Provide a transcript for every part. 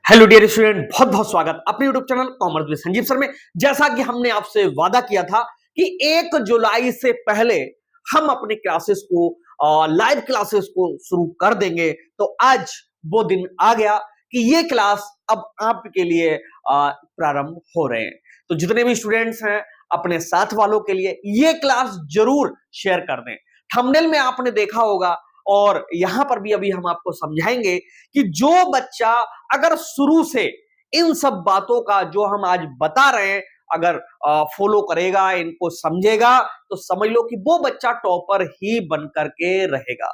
Hello dear student, बहुत बहुत स्वागत अपने YouTube channel commerce with Sanjeev sir में। जैसा कि हमने आपसे वादा किया था कि 1 जुलाई से पहले हम अपने क्लासेस को लाइव क्लासेस को शुरू कर देंगे, तो आज वो दिन आ गया कि ये क्लास अब आपके लिए प्रारंभ हो रहे हैं। तो जितने भी स्टूडेंट्स हैं अपने साथ वालों के लिए ये क्लास जरूर शेयर कर दें। थंबनेल में आपने देखा होगा और यहां पर भी अभी हम आपको समझाएंगे कि जो बच्चा अगर शुरू से इन सब बातों का जो हम आज बता रहे हैं अगर फॉलो करेगा, इनको समझेगा, तो समझ लो कि वो बच्चा टॉपर ही बन करके रहेगा।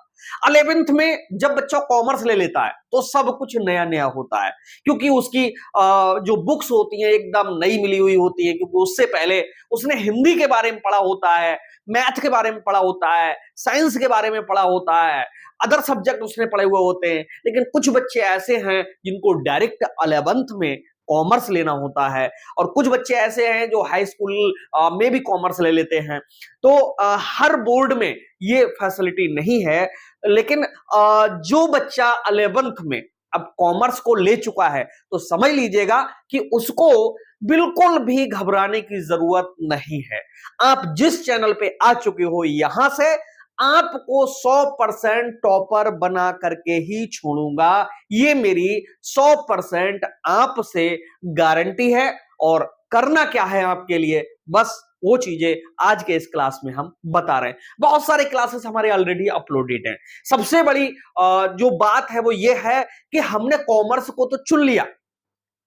11th में जब बच्चा कॉमर्स ले लेता है तो सब कुछ नया नया होता है, क्योंकि उसकी जो बुक्स होती हैं एकदम नई मिली हुई होती है, क्योंकि उससे पहले उसने हिंदी के बारे में पढ़ा होता है, मैथ के बारे में पढ़ा होता है, साइंस के बारे में पढ़ा होता है, अदर सब्जेक्ट उसने पढ़े हुए होते हैं। लेकिन कुछ बच्चे ऐसे हैं जिनको डायरेक्ट 11th में कॉमर्स लेना होता है, और कुछ बच्चे ऐसे हैं जो हाई स्कूल में भी कॉमर्स ले लेते हैं। तो हर बोर्ड में ये फैसिलिटी नहीं है, लेकिन जो बच्चा 11th में अब कॉमर्स को ले चुका है तो समझ लीजिएगा कि उसको बिल्कुल भी घबराने की जरूरत नहीं है। आप जिस चैनल पे आ चुके हो यहां से आपको 100% टॉपर बना करके ही छोड़ूंगा, ये मेरी 100% आपसे गारंटी है। और करना क्या है आपके लिए, बस वो चीजें आज के इस क्लास में हम बता रहे हैं। बहुत सारे क्लासेस हमारे ऑलरेडी अपलोडेड हैं। सबसे बड़ी जो बात है वो ये है कि हमने कॉमर्स को तो चुन लिया,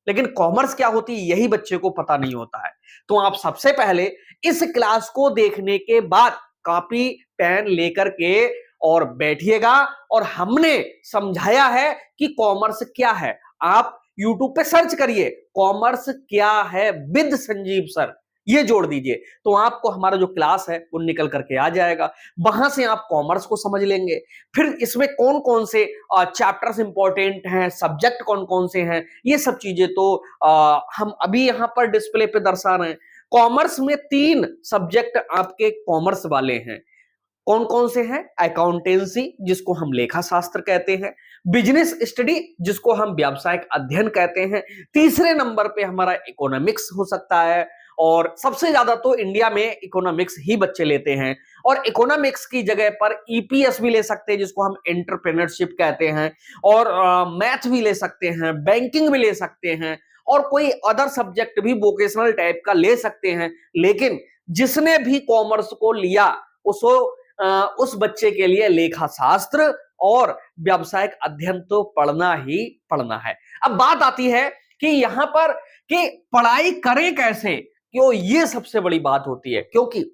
लेकिन कॉमर्स क्या होती है यही बच्चे को पता नहीं होता है। तो आप सबसे पहले इस क्लास को देखने के बाद कॉपी पेन लेकर के और बैठिएगा, और हमने समझाया है कि कॉमर्स क्या है। आप YouTube पे सर्च करिए कॉमर्स क्या है विद संजीव सर, ये जोड़ दीजिए तो आपको हमारा जो क्लास है वो निकल करके आ जाएगा। वहां से आप कॉमर्स को समझ लेंगे, फिर इसमें कौन कौन से चैप्टर्स इंपॉर्टेंट हैं, सब्जेक्ट कौन कौन से हैं, ये सब चीजें तो हम अभी यहां पर डिस्प्ले पे दर्शा रहे हैं। कॉमर्स में 3 सब्जेक्ट आपके कॉमर्स वाले हैं। कौन कौन से हैं? अकाउंटेंसी जिसको हम लेखा शास्त्र कहते हैं, बिजनेस स्टडी जिसको हम व्यावसायिक अध्ययन कहते हैं, तीसरे नंबर पे हमारा इकोनॉमिक्स हो सकता है, और सबसे ज्यादा तो इंडिया में इकोनॉमिक्स ही बच्चे लेते हैं। और इकोनॉमिक्स की जगह पर ईपीएस भी ले सकते हैं जिसको हम एंटरप्रेन्योरशिप कहते हैं, और मैथ भी ले सकते हैं, बैंकिंग भी ले सकते हैं, और कोई अदर सब्जेक्ट भी वोकेशनल टाइप का ले सकते हैं। लेकिन जिसने भी कॉमर्स को लिया उसको उस बच्चे के लिए लेखा शास्त्र और व्यावसायिक अध्ययन तो पढ़ना ही पढ़ना है। अब बात आती है कि यहां पर कि पढ़ाई करें कैसे, क्यों, ये सबसे बड़ी बात होती है, क्योंकि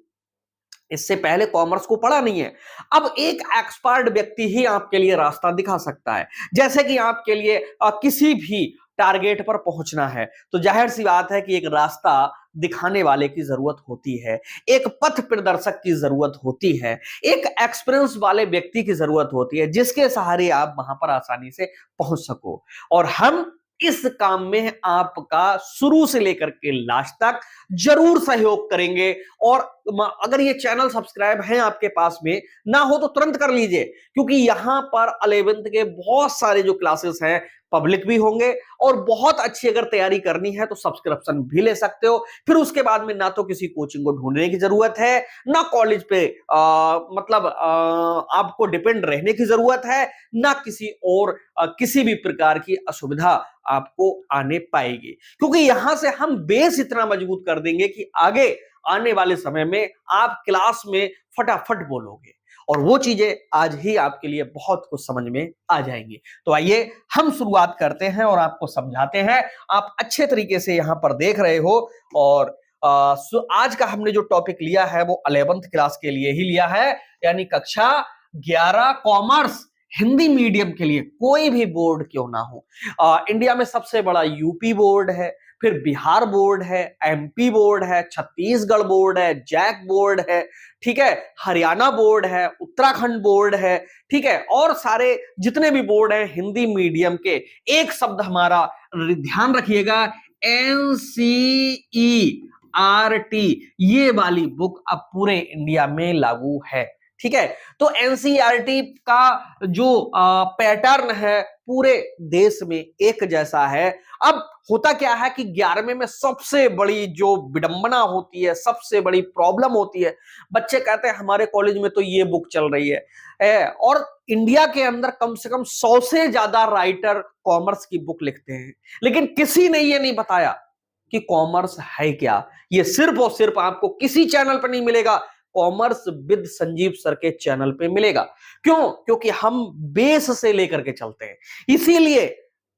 इससे पहले कॉमर्स को पढ़ा नहीं है। अब एक एक्सपर्ट व्यक्ति ही आपके लिए रास्ता दिखा सकता है। जैसे कि आपके लिए किसी भी टारगेट पर पहुंचना है तो जाहिर सी बात है कि एक रास्ता दिखाने वाले की जरूरत होती है, एक पथ प्रदर्शक की जरूरत होती है, एक एक्सपीरियंस वाले व्यक्ति की जरूरत होती है जिसके सहारे आप वहां पर आसानी से पहुंच सको। और हम इस काम में आपका शुरू से लेकर के लास्ट तक जरूर सहयोग करेंगे। और अगर ये चैनल सब्सक्राइब है आपके पास में ना हो तो तुरंत कर लीजिए, क्योंकि यहां पर 11th के बहुत सारे जो क्लासेस हैं पब्लिक भी होंगे, और बहुत अच्छी अगर तैयारी करनी है तो सब्सक्रिप्शन भी ले सकते हो। फिर उसके बाद में ना तो किसी कोचिंग को ढूंढने की जरूरत है, ना कॉलेज पे आपको डिपेंड रहने की जरूरत है, ना किसी और किसी भी प्रकार की असुविधा आपको आने पाएगी, क्योंकि यहां से हम बेस इतना मजबूत कर देंगे कि आगे आने वाले समय में आप क्लास में फटाफट बोलोगे, और वो चीजें आज ही आपके लिए बहुत कुछ समझ में आ जाएंगी। तो आइए हम शुरुआत करते हैं और आपको समझाते हैं। आप अच्छे तरीके से यहां पर देख रहे हो, और आज का हमने जो टॉपिक लिया है वो 11th क्लास के लिए ही लिया है, यानी कक्षा 11 कॉमर्स हिंदी मीडियम के लिए, कोई भी बोर्ड क्यों ना हो। इंडिया में सबसे बड़ा यूपी बोर्ड है, फिर बिहार बोर्ड है, एमपी बोर्ड है, छत्तीसगढ़ बोर्ड है, जैक बोर्ड है, ठीक है, हरियाणा बोर्ड है, उत्तराखंड बोर्ड है, ठीक है, और सारे जितने भी बोर्ड हैं हिंदी मीडियम के। एक शब्द हमारा ध्यान रखिएगा, एनसीईआरटी, ये वाली बुक अब पूरे इंडिया में लागू है। ठीक है, तो एनसीईआरटी का जो पैटर्न है पूरे देश में एक जैसा है। अब होता क्या है कि 11वीं में सबसे बड़ी जो विडंबना होती है, सबसे बड़ी प्रॉब्लम होती है, बच्चे कहते हैं हमारे कॉलेज में तो ये बुक चल रही है और इंडिया के अंदर कम से कम 100 से ज्यादा राइटर कॉमर्स की बुक लिखते हैं, लेकिन किसी ने ये नहीं बताया कि कॉमर्स है क्या। ये सिर्फ और सिर्फ आपको किसी चैनल पर नहीं मिलेगा, कॉमर्स विद संजीव सर के चैनल पे मिलेगा। क्यों? क्योंकि हम बेस से लेकर के चलते हैं, इसीलिए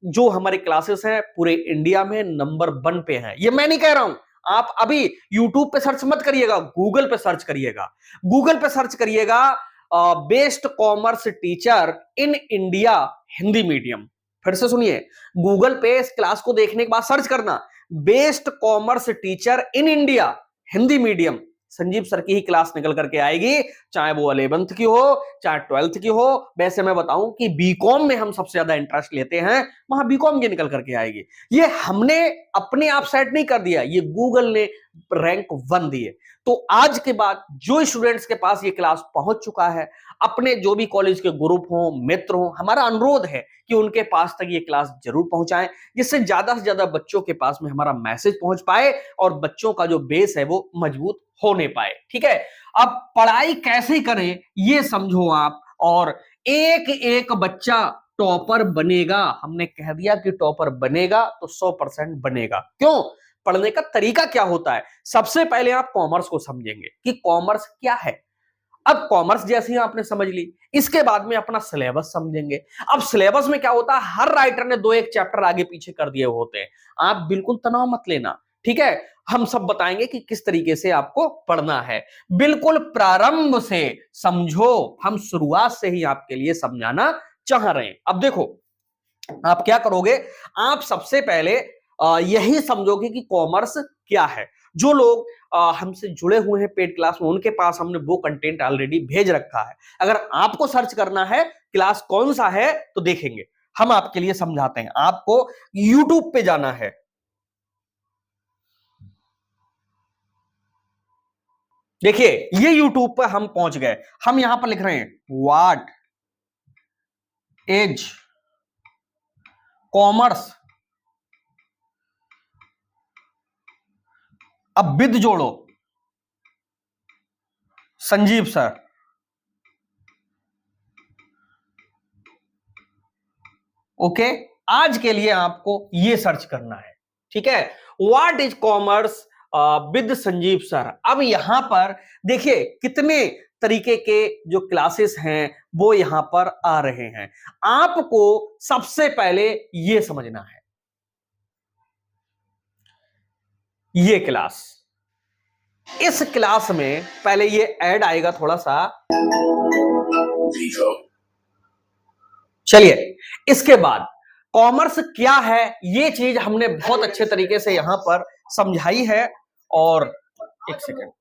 जो हमारी क्लासेस हैं पूरे इंडिया में नंबर 1 पे हैं। ये मैं नहीं कह रहा हूं, आप अभी यूट्यूब पे सर्च मत करिएगा, गूगल पे सर्च करिएगा। गूगल पे सर्च करिएगा best commerce teacher in India Hindi medium. फिर से सुनिए, गूगल पे इस क्लास को देखने के बाद सर्च करना best commerce teacher in India Hindi medium. Sanjeev sir की ही क्लास निकल करके आएगी, चाहे वो 11th की हो चाहे 12th की हो। वैसे मैं बताऊं कि बीकॉम में हम सबसे ज्यादा इंटरेस्ट लेते हैं, वहां बीकॉम की निकल करके आएगी। ये हमने अपने आप सेट नहीं कर दिया, ये गूगल ने रैंक 1 दिए। तो आज के बाद जो स्टूडेंट्स के पास ये क्लास पहुंच चुका है, अपने जो भी कॉलेज के ग्रुप हो, मित्र हो, हमारा अनुरोध है कि उनके पास तक ये क्लास जरूर पहुंचाएं, जिससे ज्यादा से ज्यादा बच्चों के पास में हमारा मैसेज पहुंच पाए और बच्चों का जो बेस है वो मजबूत होने पाए। ठीक है, अब पढ़ाई कैसे करें ये समझो आप, और एक एक बच्चा टॉपर बनेगा। हमने कह दिया कि टॉपर बनेगा तो 100% बनेगा। क्यों? पढ़ने का तरीका क्या होता है। सबसे पहले आप कॉमर्स को समझेंगे कि कॉमर्स क्या है। अब कॉमर्स जैसे ही आपने समझ ली, इसके बाद में अपना सिलेबस समझेंगे। अब सिलेबस में क्या होता है, हर राइटर ने 2-1 चैप्टर आगे पीछे कर दिए होते हैं। आप बिल्कुल तनाव मत लेना, ठीक है। हम सब बताएंगे कि किस तरीके से आपको पढ़ना है, बिल्कुल प्रारंभ से समझो। हम शुरुआत से ही आपके लिए समझाना चाह रहे हैं। अब देखो, आप क्या करोगे, आप सबसे पहले यही समझोगे कि कॉमर्स क्या है। जो लोग हमसे जुड़े हुए हैं पेड क्लास में, उनके पास हमने वो कंटेंट ऑलरेडी भेज रखा है। अगर आपको सर्च करना है क्लास कौन सा है तो देखेंगे, हम आपके लिए समझाते हैं। आपको यूट्यूब पे जाना है, देखिए ये यूट्यूब पर हम पहुंच गए। हम यहां पर लिख रहे हैं व्हाट इज कॉमर्स, अब विद जोड़ो संजीव सर। ओके, आज के लिए आपको ये सर्च करना है, ठीक है, what is commerce with Sanjeev sir. अब यहां पर देखिए कितने तरीके के जो क्लासेस हैं वो यहां पर आ रहे हैं। आपको सबसे पहले ये समझना है, ये क्लास, इस क्लास में पहले ये ऐड आएगा थोड़ा सा, चलिए इसके बाद कॉमर्स क्या है ये चीज हमने बहुत अच्छे तरीके से यहां पर समझाई है। और एक सेकेंड,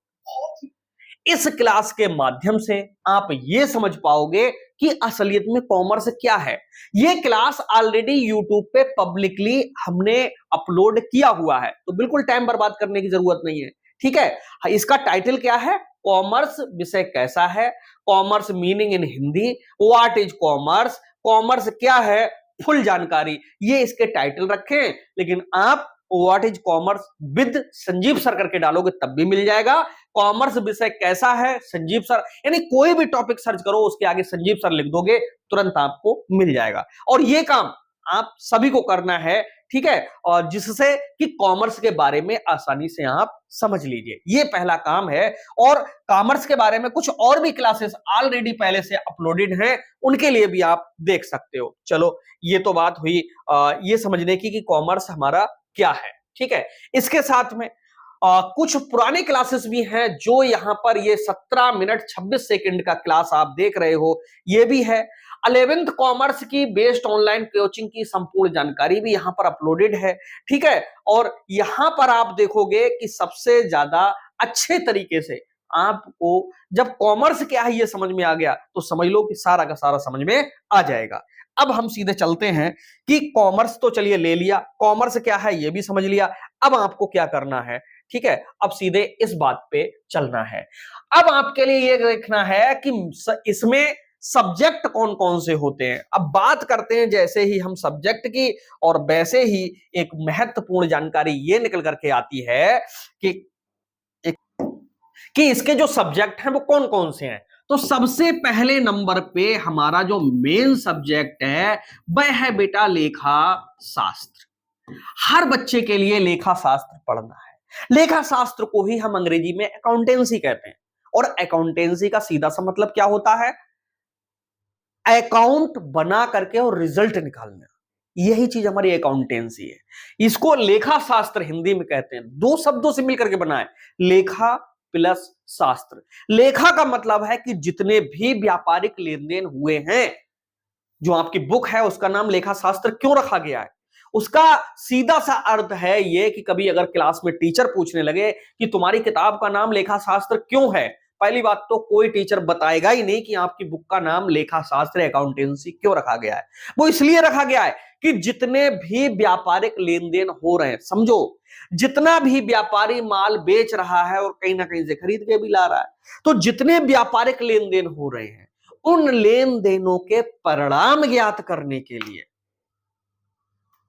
इस क्लास के माध्यम से आप ये समझ पाओगे कि असलियत में कॉमर्स क्या है। ये क्लास ऑलरेडी यूट्यूब पे पब्लिकली हमने अपलोड किया हुआ है, तो बिल्कुल टाइम बर्बाद करने की जरूरत नहीं है, ठीक है। इसका टाइटल क्या है, कॉमर्स विषय कैसा है, commerce meaning in Hindi, what is commerce, commerce क्या है, फुल जानकारी, ये इसके टाइटल रखे। लेकिन आप what is commerce with Sanjeev sir करके डालोगे तब भी मिल जाएगा। कॉमर्स विषय कैसा है संजीव सर, यानी कोई भी टॉपिक सर्च करो उसके आगे संजीव सर लिख दोगे, तुरंत आपको मिल जाएगा। और ये काम आप सभी को करना है, ठीक है, और जिससे कि कॉमर्स के बारे में आसानी से आप समझ लीजिए, ये पहला काम है। और कॉमर्स के बारे में कुछ और भी क्लासेस ऑलरेडी पहले से अपलोडेड हैं, उनके लिए भी आप देख सकते हो। चलो ये तो बात हुई ये समझने की कि कॉमर्स हमारा क्या है, ठीक है। इसके साथ में कुछ पुराने क्लासेस भी हैं जो यहां पर ये 17 मिनट 26 सेकंड का क्लास आप देख रहे हो, ये भी है। 11th कॉमर्स की बेस्ड ऑनलाइन कोचिंग की संपूर्ण जानकारी भी यहां पर अपलोडेड है, ठीक है। और यहां पर आप देखोगे कि सबसे ज्यादा अच्छे तरीके से आपको जब कॉमर्स क्या है ये समझ में आ गया तो समझ लो कि सारा का सारा समझ में आ जाएगा। अब हम सीधे चलते हैं कि कॉमर्स तो चलिए ले लिया, कॉमर्स क्या है ये भी समझ लिया, अब आपको क्या करना है, ठीक है, अब सीधे इस बात पे चलना है। अब आपके लिए ये देखना है कि इसमें सब्जेक्ट कौन कौन से होते हैं। अब बात करते हैं जैसे ही हम सब्जेक्ट की, और वैसे ही एक महत्वपूर्ण जानकारी ये निकल करके आती है कि इसके जो सब्जेक्ट हैं वो कौन कौन से हैं। तो सबसे पहले नंबर पे हमारा जो मेन सब्जेक्ट है वह है बेटा लेखा शास्त्र। हर बच्चे के लिए लेखा शास्त्र पढ़ना है। लेखा शास्त्र को ही हम अंग्रेजी में अकाउंटेंसी कहते हैं, और अकाउंटेंसी का सीधा सा मतलब क्या होता है, अकाउंट बना करके और रिजल्ट निकालना। यही चीज हमारी अकाउंटेंसी है। इसको लेखा शास्त्र हिंदी में कहते हैं। दो शब्दों से मिलकर के बना है, लेखा प्लस शास्त्र। लेखा का मतलब है कि जितने भी व्यापारिक लेन देन हुए हैं, जो आपकी बुक है उसका नाम लेखा शास्त्र क्यों रखा गया है, उसका सीधा सा अर्थ है यह कि कभी अगर क्लास में टीचर पूछने लगे कि तुम्हारी किताब का नाम लेखा शास्त्र क्यों है, पहली बात तो कोई टीचर बताएगा ही नहीं कि आपकी बुक का नाम लेखा शास्त्र अकाउंटेंसी क्यों रखा गया है। वो इसलिए रखा गया है कि जितने भी व्यापारिक लेन देन हो रहे हैं, समझो जितना भी व्यापारी माल बेच रहा है और कहीं ना कहीं से खरीद के भी ला रहा है, तो जितने व्यापारिक लेन देन हो रहे हैं उन लेन देनों के परिणाम ज्ञात करने के लिए,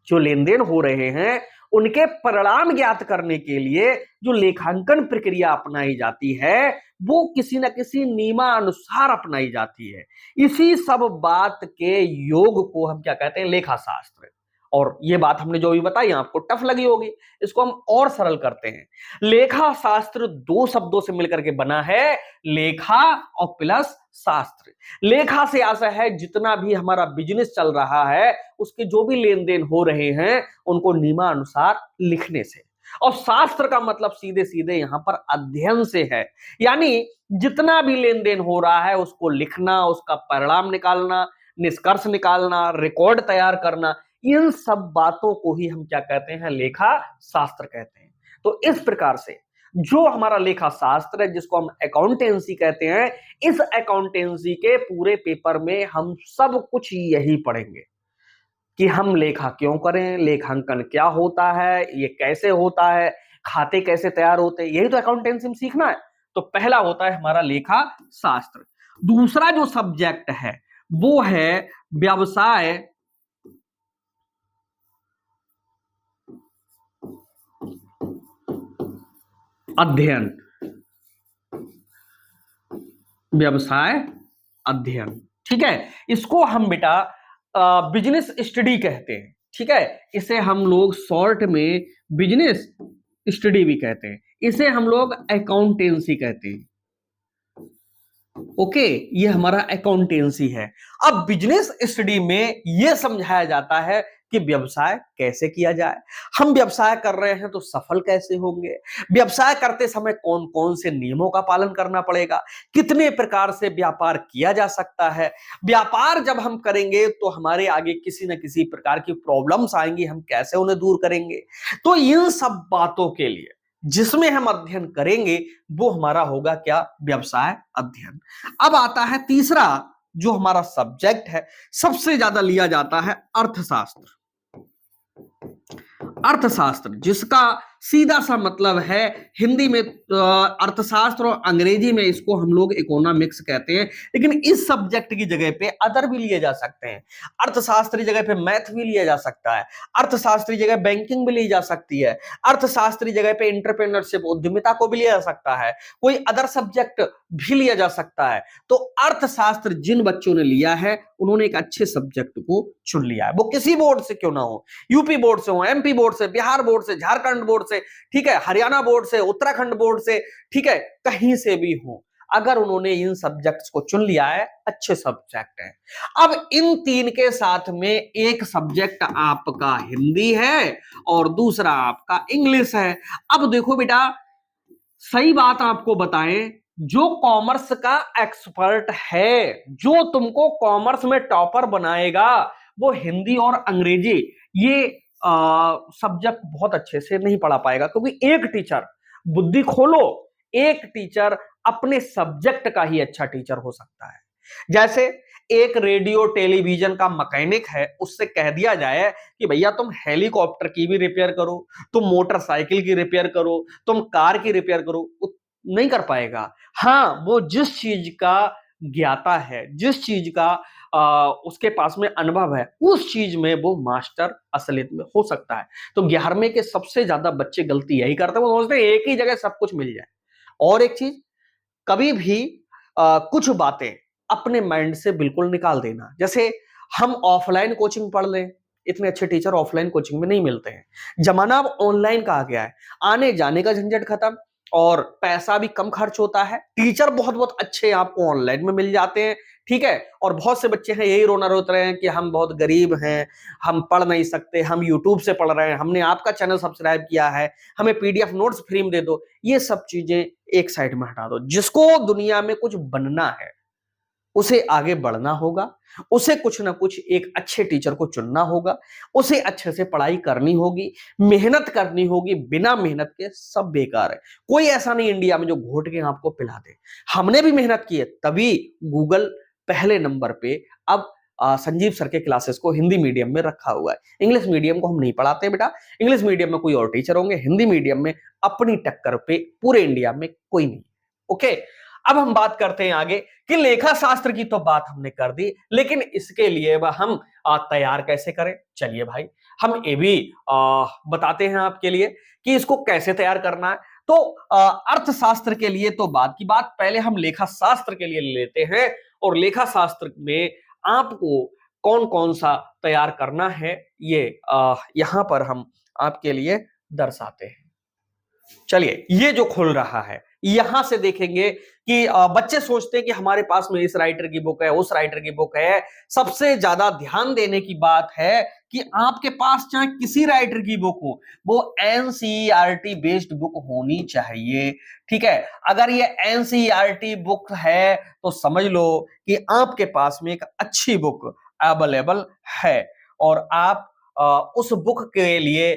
जो लेन देन हो रहे हैं उनके परिणाम ज्ञात करने के लिए जो लेखांकन प्रक्रिया अपनाई जाती है वो किसी न किसी नियमानुसार अपनाई जाती है। इसी सब बात के योग को हम क्या कहते हैं, लेखा शास्त्र। और ये बात हमने जो भी बताई आपको टफ लगी होगी, इसको हम और सरल करते हैं। लेखा शास्त्र दो शब्दों से मिलकर के बना है, लेखा और प्लस शास्त्र। लेखा से आशा है जितना भी हमारा बिजनेस चल रहा है उसके जो भी लेन देन हो रहे हैं उनको नियमानुसार लिखने से, और शास्त्र का मतलब सीधे सीधे यहां पर अध्ययन से है। यानी जितना भी लेन देन हो रहा है उसको लिखना, उसका परिणाम निकालना, निष्कर्ष निकालना, रिकॉर्ड तैयार करना, इन सब बातों को ही हम क्या कहते हैं, लेखा शास्त्र कहते हैं। तो इस प्रकार से जो हमारा लेखा शास्त्र है जिसको हम अकाउंटेंसी कहते हैं, इस अकाउंटेंसी के पूरे पेपर में हम सब कुछ यही पढ़ेंगे कि हम लेखा क्यों करें, लेखांकन क्या होता है, ये कैसे होता है, खाते कैसे तैयार होते हैं, यही तो अकाउंटेंसी में सीखना है। तो पहला होता है हमारा लेखा शास्त्र। दूसरा जो सब्जेक्ट है वो है व्यवसाय अध्ययन। व्यवसाय अध्ययन, ठीक है, इसको हम बेटा बिजनेस स्टडी कहते हैं। ठीक है, इसे हम लोग शॉर्ट में बिजनेस स्टडी भी कहते हैं, इसे हम लोग अकाउंटेंसी कहते हैं। ओके, ये हमारा अकाउंटेंसी है। अब बिजनेस स्टडी में यह समझाया जाता है कि व्यवसाय कैसे किया जाए, हम व्यवसाय कर रहे हैं तो सफल कैसे होंगे, व्यवसाय करते समय कौन कौन से नियमों का पालन करना पड़ेगा, कितने प्रकार से व्यापार किया जा सकता है, व्यापार जब हम करेंगे तो हमारे आगे किसी न किसी प्रकार की प्रॉब्लम्स आएंगी, हम कैसे उन्हें दूर करेंगे। तो इन सब बातों के लिए जिसमें हम अध्ययन करेंगे वो हमारा होगा क्या, व्यवसाय अध्ययन। अब आता है तीसरा जो हमारा सब्जेक्ट है, सबसे ज्यादा लिया जाता है अर्थशास्त्र। अर्थशास्त्र जिसका सीधा सा मतलब है हिंदी में अर्थशास्त्र और अंग्रेजी में इसको हम लोग इकोनॉमिक्स कहते हैं, लेकिन इस सब्जेक्ट की जगह पे अदर भी लिए जा सकते हैं। अर्थशास्त्री जगह पे मैथ भी लिया जा सकता है, अर्थशास्त्री जगह बैंकिंग भी ली जा सकती है, अर्थशास्त्री जगह पे एंटरप्रेन्योरशिप उद्यमिता को भी लिया जा सकता है, कोई अदर सब्जेक्ट भी लिया जा सकता है। तो अर्थशास्त्र जिन बच्चों ने लिया है उन्होंने एक अच्छे सब्जेक्ट को चुन लिया है, वो किसी बोर्ड से क्यों ना हो, यूपी बोर्ड से हो, एमपी बोर्ड से, बिहार बोर्ड से, झारखंड बोर्ड से, ठीक है, हरियाणा बोर्ड से, उत्तराखंड बोर्ड से, ठीक है, कहीं से भी हो, अगर उन्होंने इन सब्जेक्ट्स को चुन लिया है, अच्छे सब्जेक्ट हैं। अब इन तीन के साथ में एक सब्जेक्ट आपका हिंदी है और दूसरा आपका इंग्लिश है। अब देखो बेटा, सही बात आपको बताएं, जो कॉमर्स का एक्सपर्ट है, जो तुमको कॉमर्स में टॉपर बनाएगा, वो हिंदी और अंग्रेजी ये सब्जेक्ट बहुत अच्छे से नहीं पढ़ा पाएगा, क्योंकि एक टीचर, बुद्धि खोलो, एक टीचर अपने सब्जेक्ट का ही अच्छा टीचर हो सकता है। जैसे एक रेडियो टेलीविजन का मैकेनिक है, उससे कह दिया जाए कि भैया तुम हेलीकॉप्टर की भी रिपेयर करो, तुम मोटरसाइकिल की रिपेयर करो, तुम कार की रिपेयर करो, नहीं कर पाएगा। हाँ, वो जिस चीज का ज्ञाता है, जिस चीज का उसके पास में अनुभव है, उस चीज में वो मास्टर असलियत में हो सकता है। तो 11वीं के सबसे ज्यादा बच्चे गलती यही करते हैं, वो सोचते हैं एक ही जगह सब कुछ मिल जाए। और एक चीज, कभी भी कुछ बातें अपने माइंड से बिल्कुल निकाल देना। जैसे हम ऑफलाइन कोचिंग पढ़ लें, इतने अच्छे टीचर ऑफलाइन कोचिंग में नहीं मिलते हैं। जमाना अब ऑनलाइन का आ गया है, आने जाने का झंझट खत्म और पैसा भी कम खर्च होता है। टीचर बहुत बहुत अच्छे आपको ऑनलाइन में मिल जाते हैं, ठीक है। और बहुत से बच्चे हैं यही रोना रोते रहे हैं कि हम बहुत गरीब हैं, हम पढ़ नहीं सकते, हम यूट्यूब से पढ़ रहे हैं, हमने आपका चैनल सब्सक्राइब किया है, हमें पीडीएफ नोट्स फ्री में दे दो। ये सब चीजें एक साइड में हटा दो। जिसको दुनिया में कुछ बनना है, उसे आगे बढ़ना होगा, उसे कुछ ना कुछ एक अच्छे टीचर को चुनना होगा, उसे अच्छे से पढ़ाई करनी होगी, मेहनत करनी होगी। बिना मेहनत के सब बेकार है। कोई ऐसा नहीं इंडिया में जो घोट के आपको पिला दे। हमने भी मेहनत की है, तभी गूगल पहले नंबर पे अब संजीव सर के क्लासेस को हिंदी मीडियम में रखा हुआ है। इंग्लिश मीडियम को हम नहीं पढ़ाते बेटा, इंग्लिश मीडियम में कोई और टीचर होंगे, हिंदी मीडियम में अपनी टक्कर पे पूरे इंडिया में कोई नहीं। ओके, अब हम बात करते हैं आगे कि लेखा शास्त्र की तो बात हमने कर दी, लेकिन इसके लिए हम तैयार कैसे करें। चलिए भाई, हम ये भी बताते हैं आपके लिए कि इसको कैसे तैयार करना है। तो अर्थशास्त्र के लिए तो बात की बात, पहले हम लेखा शास्त्र के लिए लेते हैं। और लेखा शास्त्र में आपको कौन कौन सा तैयार करना है, ये यहां पर हम आपके लिए दर्शाते हैं। चलिए, ये जो खुल रहा है, यहां से देखेंगे कि बच्चे सोचते हैं कि हमारे पास में इस राइटर की बुक है, उस राइटर की बुक है। सबसे ज्यादा ध्यान देने की बात है कि आपके पास चाहे किसी राइटर की बुक हो, वो एनसीईआरटी बेस्ड बुक होनी चाहिए, ठीक है। अगर ये एनसीईआरटी बुक है तो समझ लो कि आपके पास में एक अच्छी बुक अवेलेबल है और आप उस बुक के लिए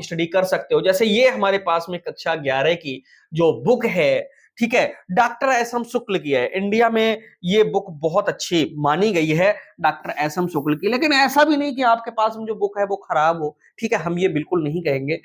स्टडी कर सकते हो। जैसे ये हमारे पास में कक्षा 11 की जो बुक है, ठीक है, डॉक्टर एस एम शुक्ल की है। इंडिया में ये बुक बहुत अच्छी मानी गई है डॉक्टर एस एम शुक्ल की। लेकिन ऐसा भी नहीं कि आपके पास में जो बुक है वो खराब हो, ठीक है, हम ये बिल्कुल नहीं कहेंगे।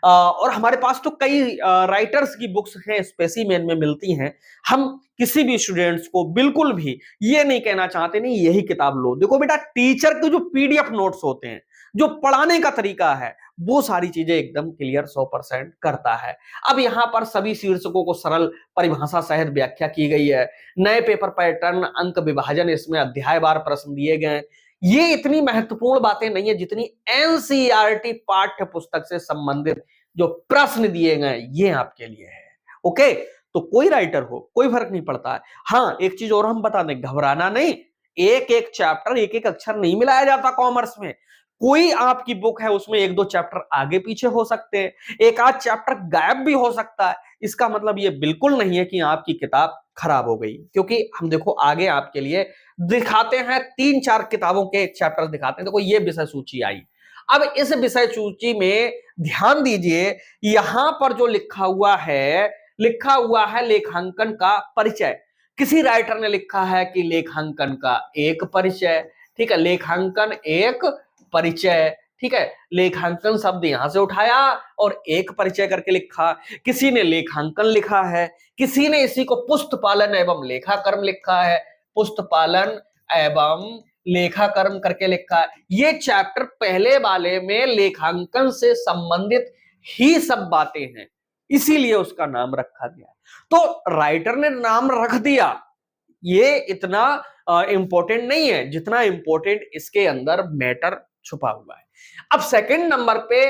और हमारे पास तो कई राइटर्स की बुक्स हैं, स्पेसिमेन में मिलती हैं। हम किसी भी स्टूडेंट्स को बिल्कुल भी ये नहीं कहना चाहते नहीं यही किताब लो। देखो बेटा, टीचर के जो पीडीएफ नोट्स होते हैं, जो पढ़ाने का तरीका है, वो सारी चीजें एकदम क्लियर 100% करता है। अब यहां पर सभी शीर्षकों को सरल परिभाषा सहित व्याख्या की गई है। नए पेपर पैटर्न, अंक विभाजन, इसमें अध्यायवार प्रश्न दिए गए। ये इतनी महत्वपूर्ण बातें नहीं है जितनी एनसीईआरटी पाठ्य पुस्तक से संबंधित जो प्रश्न दिए गए ये आपके लिए है। ओके, तो कोई राइटर हो, कोई फर्क नहीं पड़ता है। हाँ, एक चीज और हम बता दें, घबराना नहीं। एक एक चैप्टर, एक एक अक्षर नहीं मिलाया जाता कॉमर्स में। कोई आपकी बुक है उसमें एक दो चैप्टर आगे पीछे हो सकते हैं, एक आध चैप्टर गायब भी हो सकता है। इसका मतलब ये बिल्कुल नहीं है कि आपकी किताब खराब हो गई, क्योंकि हम देखो आगे आपके लिए दिखाते हैं 3-4 किताबों के चैप्टर दिखाते हैं। देखो ये विषय सूची आई। अब इस विषय सूची में ध्यान दीजिए, यहां पर जो लिखा हुआ है लेखांकन का परिचय। किसी राइटर ने लिखा है कि लेखांकन का एक परिचय, ठीक है, लेखांकन एक परिचय, ठीक है। लेखांकन शब्द यहां से उठाया और एक परिचय करके लिखा। किसी ने लेखांकन लिखा है, किसी ने इसी को पुस्तपालन एवं लेखाकर्म लिखा है, पुस्तपालन एवं लेखाकर्म करके लिखा है। ये चैप्टर पहले वाले में लेखांकन से संबंधित ही सब बातें हैं, इसीलिए उसका नाम रखा गया। तो राइटर ने नाम रख दिया, ये इतना इंपॉर्टेंट नहीं है जितना इंपॉर्टेंट इसके अंदर मैटर छुपा हुआ है। अब सेकंड नंबर पे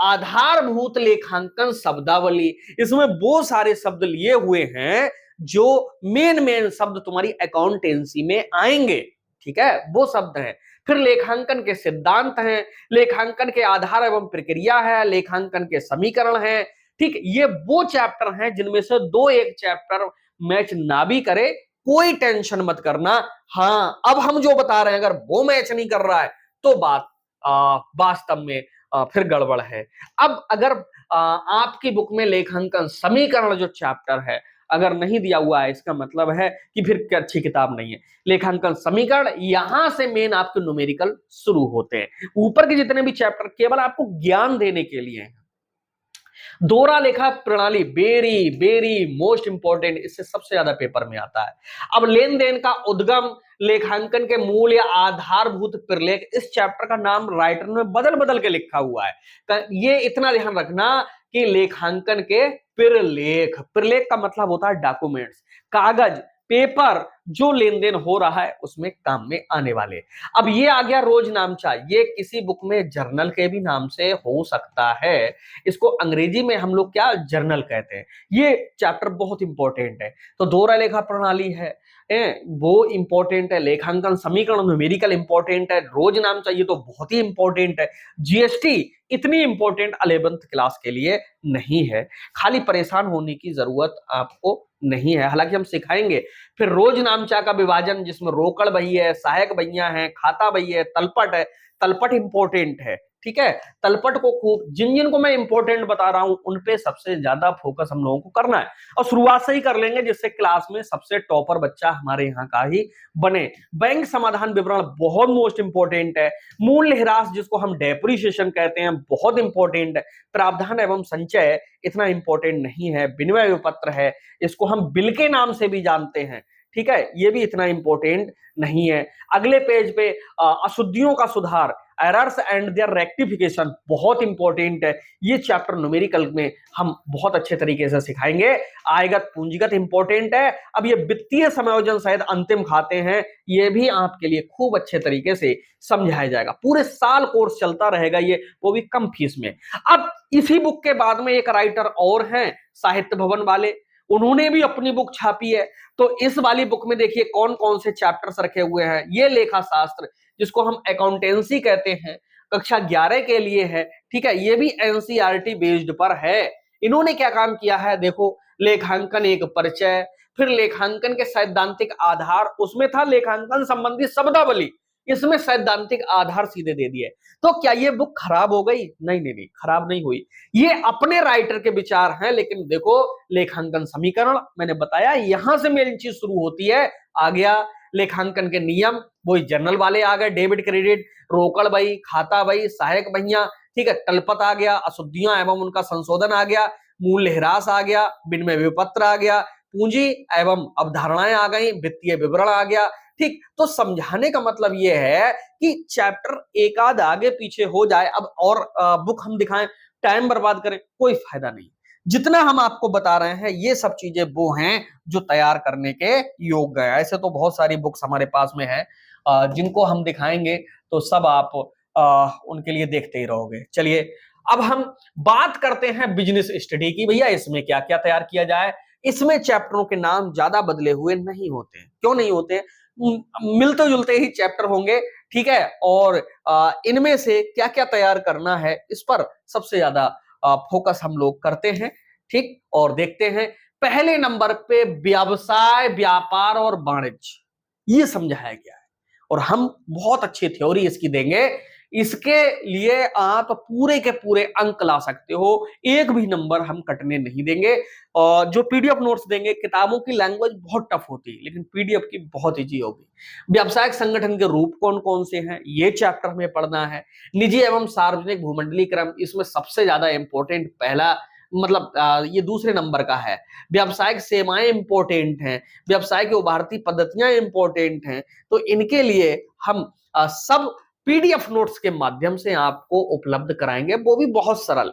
आधारभूत लेखांकन शब्दावली। इसमें वो सारे शब्द लिए हुए हैं जो मेन शब्द तुम्हारी अकाउंटेंसी में आएंगे, ठीक है, वो शब्द हैं। फिर लेखांकन के सिद्धांत हैं, लेखांकन के आधार एवं प्रक्रिया है, लेखांकन के समीकरण हैं, ठीक। ये वो चैप्टर हैं जिनमें से 2-1 चैप्टर मैच ना भी करे, कोई टेंशन मत करना। हाँ, अब हम जो बता रहे हैं अगर वो मैच नहीं कर रहा है तो बात वास्तव में फिर गड़बड़ है। अब अगर आपकी बुक में लेखांकन समीकरण जो चैप्टर है अगर नहीं दिया हुआ है, इसका मतलब है कि फिर अच्छी किताब नहीं है। लेखांकन समीकरण, यहां से मेन आपके न्यूमेरिकल शुरू होते हैं। ऊपर के जितने भी चैप्टर केवल आपको ज्ञान देने के लिए हैं। दोहरा लेखा प्रणाली वेरी वेरी मोस्ट इंपॉर्टेंट, इससे सबसे ज्यादा पेपर में आता है। अब लेन देन का उद्गम, लेखांकन के मूल या आधारभूत प्रलेख, इस चैप्टर का नाम राइटर ने बदल बदल के लिखा हुआ है। ये इतना ध्यान रखना कि लेखांकन के प्रलेख, प्रलेख का मतलब होता है डॉक्यूमेंट्स, कागज, पेपर, जो लेन देन हो रहा है उसमें काम में आने वाले। अब ये आ गया रोज नामचा, ये किसी बुक में जर्नल के भी नाम से हो सकता है, इसको अंग्रेजी में हम लोग क्या जर्नल कहते हैं। ये चैप्टर बहुत इंपॉर्टेंट है। तो दोहरा लेखा प्रणाली है वो इंपॉर्टेंट है, लेखांकन समीकरण न्यूमेरिकल इंपॉर्टेंट है, रोज नाम चाहिए तो बहुत ही इंपॉर्टेंट है, जीएसटी इतनी इंपॉर्टेंट 11th क्लास के लिए नहीं है। खाली परेशान होने की जरूरत आपको नहीं है, हालांकि हम सिखाएंगे। फिर रोज नामचा का विभाजन, जिसमें रोकड़ बही है, सहायक बहियां हैं, खाता बही है, तलपट है। तलपट इंपॉर्टेंट है, ठीक है। तलपट को खूब, जिन जिन को मैं इंपॉर्टेंट बता रहा हूं उन पे सबसे ज्यादा फोकस हम लोगों को करना है, और शुरुआत से ही कर लेंगे जिससे क्लास में सबसे टॉपर बच्चा हमारे यहाँ का ही बने। बैंक समाधान विवरण बहुत मोस्ट इंपॉर्टेंट है। मूल्य ह्रास, जिसको हम डेप्रिसिएशन कहते हैं, बहुत इंपॉर्टेंट है। प्रावधान एवं संचय इतना इंपॉर्टेंट नहीं है। विनिमय विपत्र है, इसको हम बिल के नाम से भी जानते हैं, ठीक है, ये भी इतना इंपॉर्टेंट नहीं है। अगले पेज पे अशुद्धियों का सुधार, एरर्स एंड देयर रेक्टिफिकेशन, बहुत इंपॉर्टेंट है। ये चैप्टर न्यूमेरिकल में हम बहुत अच्छे तरीके से सिखाएंगे। आयगत पूंजीगत इंपॉर्टेंट है। अब ये वित्तीय समायोजन सहित अंतिम खाते हैं, ये भी आपके लिए खूब अच्छे तरीके से समझाया जाएगा। पूरे साल कोर्स चलता रहेगा ये, वो भी कम फीस में। अब इसी बुक के बाद में एक राइटर और हैं, साहित्य भवन वाले, उन्होंने भी अपनी बुक छापी है। तो इस वाली बुक में देखिए कौन कौन से चैप्टर्स रखे हुए हैं। ये लेखा शास्त्र, जिसको हम अकाउंटेंसी कहते हैं, कक्षा 11 के लिए है, ठीक है। ये भी एनसीईआरटी बेस्ड पर है। इन्होंने क्या काम किया है देखो, लेखांकन एक परिचय, फिर लेखांकन के सैद्धांतिक आधार, उसमें था लेखांकन संबंधी शब्दावली, इसमें सैद्धांतिक आधार सीधे दे दिए। तो क्या ये बुक खराब हो गई? नहीं नहीं नहीं, खराब नहीं हुई। ये अपने राइटर के विचार हैं, लेकिन देखो लेखांकन समीकरण मैंने बताया, यहां से मेन चीज शुरू होती है। आ गया लेखांकन के नियम, वही जर्नल वाले आ गए, डेबिट क्रेडिट, रोकड़ बही, खाता बही, सहायक बहियां, ठीक है, तलपट आ गया, अशुद्धियां एवं उनका संशोधन आ गया, मूल्य ह्रास आ गया, विनिमय विपत्र आ गया, पूंजी एवं अवधारणाएं आ गई, वित्तीय विवरण आ गया, ठीक। तो समझाने का मतलब यह है कि चैप्टर एक आध आगे पीछे हो जाए, अब और बुक हम दिखाएं, टाइम बर्बाद करें, कोई फायदा नहीं। जितना हम आपको बता रहे हैं ये सब चीजें वो हैं जो तैयार करने के योग्य है। ऐसे तो बहुत सारी बुक्स हमारे पास में है, जिनको हम दिखाएंगे तो सब आप उनके लिए देखते ही रहोगे। चलिए अब हम बात करते हैं बिजनेस स्टडी की। भैया इसमें क्या क्या तैयार किया जाए। इसमें चैप्टरों के नाम ज्यादा बदले हुए नहीं होते हैं। क्यों नहीं होते? मिलते जुलते ही चैप्टर होंगे, ठीक है। और इनमें से क्या क्या तैयार करना है इस पर सबसे ज्यादा फोकस हम लोग करते हैं, ठीक। और देखते हैं पहले नंबर पे व्यवसाय, व्यापार और वाणिज्य, ये समझाया गया है और हम बहुत अच्छी थ्योरी इसकी देंगे। इसके लिए आप पूरे के पूरे अंक ला सकते हो, एक भी नंबर हम कटने नहीं देंगे। और जो पीडीएफ नोट्स देंगे, किताबों की लैंग्वेज बहुत टफ होती है लेकिन पीडीएफ की बहुत इजी होगी। व्यावसायिक संगठन के रूप कौन कौन से हैं ये चैप्टर में पढ़ना है। निजी एवं सार्वजनिक भूमंडलीय क्रम, इसमें सबसे ज्यादा इंपॉर्टेंट पहला मतलब ये दूसरे नंबर का है। व्यावसायिक सेवाएं इंपॉर्टेंट हैं, व्यवसाय की उभारती पद्धतियां इंपॉर्टेंट हैं। तो इनके लिए हम सब पीडीएफ नोट्स के माध्यम से आपको उपलब्ध कराएंगे, वो भी बहुत सरल।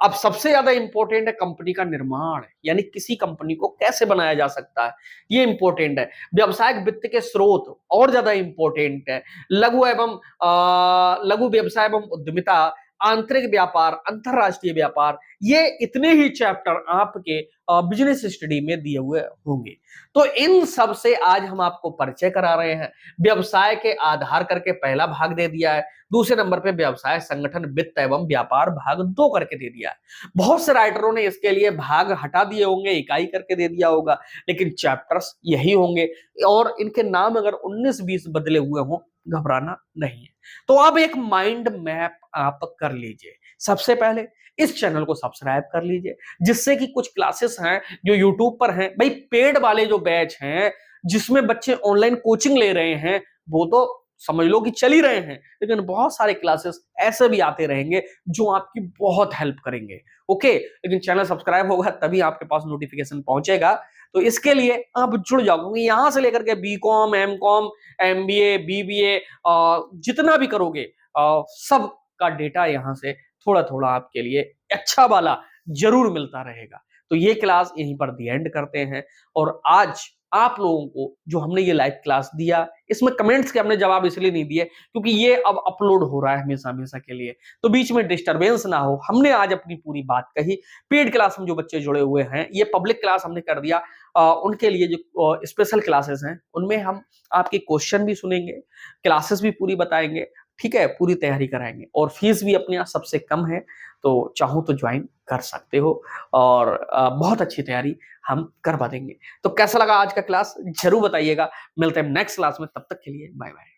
अब सबसे ज्यादा इंपॉर्टेंट है कंपनी का निर्माण, यानी किसी कंपनी को कैसे बनाया जा सकता है, ये इंपॉर्टेंट है। व्यावसायिक वित्त के स्रोत और ज्यादा इंपॉर्टेंट है। लघु व्यवसाय एवं उद्यमिता, आंतरिक व्यापार, अंतरराष्ट्रीय व्यापार, ये इतने ही चैप्टर आपके बिजनेस स्टडी में दिए हुए होंगे। तो इन सब से आज हम आपको परिचय करा रहे हैं। व्यवसाय के आधार करके पहला भाग दे दिया है, दूसरे नंबर पे व्यवसाय, संगठन, वित्त एवं व्यापार भाग 2 करके दे दिया है। बहुत से राइटरों ने इसके लिए भाग हटा दिए होंगे, इकाई करके दे दिया होगा, लेकिन चैप्टर्स यही होंगे और इनके नाम अगर 19-20 बदले हुए हों, घबराना नहीं है। तो अब एक माइंड मैप आप कर लीजिए। सबसे पहले इस चैनल को सब्सक्राइब कर लीजिए, जिससे कि कुछ क्लासेस हैं जो यूट्यूब पर हैं, भाई पेड वाले जो बैच हैं जिसमें बच्चे ऑनलाइन कोचिंग ले रहे हैं, वो तो समझ लो कि चल ही रहे हैं, लेकिन बहुत सारे क्लासेस ऐसे भी आते रहेंगे जो आपकी बहुत हेल्प करेंगे। ओके, लेकिन चैनल सब्सक्राइब होगा तभी आपके पास नोटिफिकेशन पहुंचेगा। तो इसके लिए आप जुड़ जाओ, क्योंकि यहां से लेकर के बीकॉम, एमकॉम, एमबीए, बीबीए, जितना भी करोगे सब का डेटा यहां से थोड़ा थोड़ा आपके लिए अच्छा वाला जरूर मिलता रहेगा। तो ये क्लास यहीं पर दी एंड करते हैं। और आज आप लोगों को जो हमने ये लाइव क्लास दिया, इसमें कमेंट्स के हमने जवाब इसलिए नहीं दिए क्योंकि ये अब अपलोड हो रहा है हमेशा हमेशा के लिए, तो बीच में डिस्टरबेंस ना हो। हमने आज अपनी पूरी बात कही। पेड क्लास में जो बच्चे जुड़े हुए हैं, ये पब्लिक क्लास हमने कर दिया। उनके लिए जो स्पेशल क्लासेस हैं उनमें हम आपके क्वेश्चन भी सुनेंगे, क्लासेस भी पूरी बताएंगे, ठीक है, पूरी तैयारी कराएंगे। और फीस भी अपने यहाँ सबसे कम है, तो चाहो तो ज्वाइन कर सकते हो। और बहुत अच्छी तैयारी हम करवा देंगे। तो कैसा लगा आज का क्लास जरूर बताइएगा। मिलते हैं नेक्स्ट क्लास में, तब तक के लिए बाय बाय।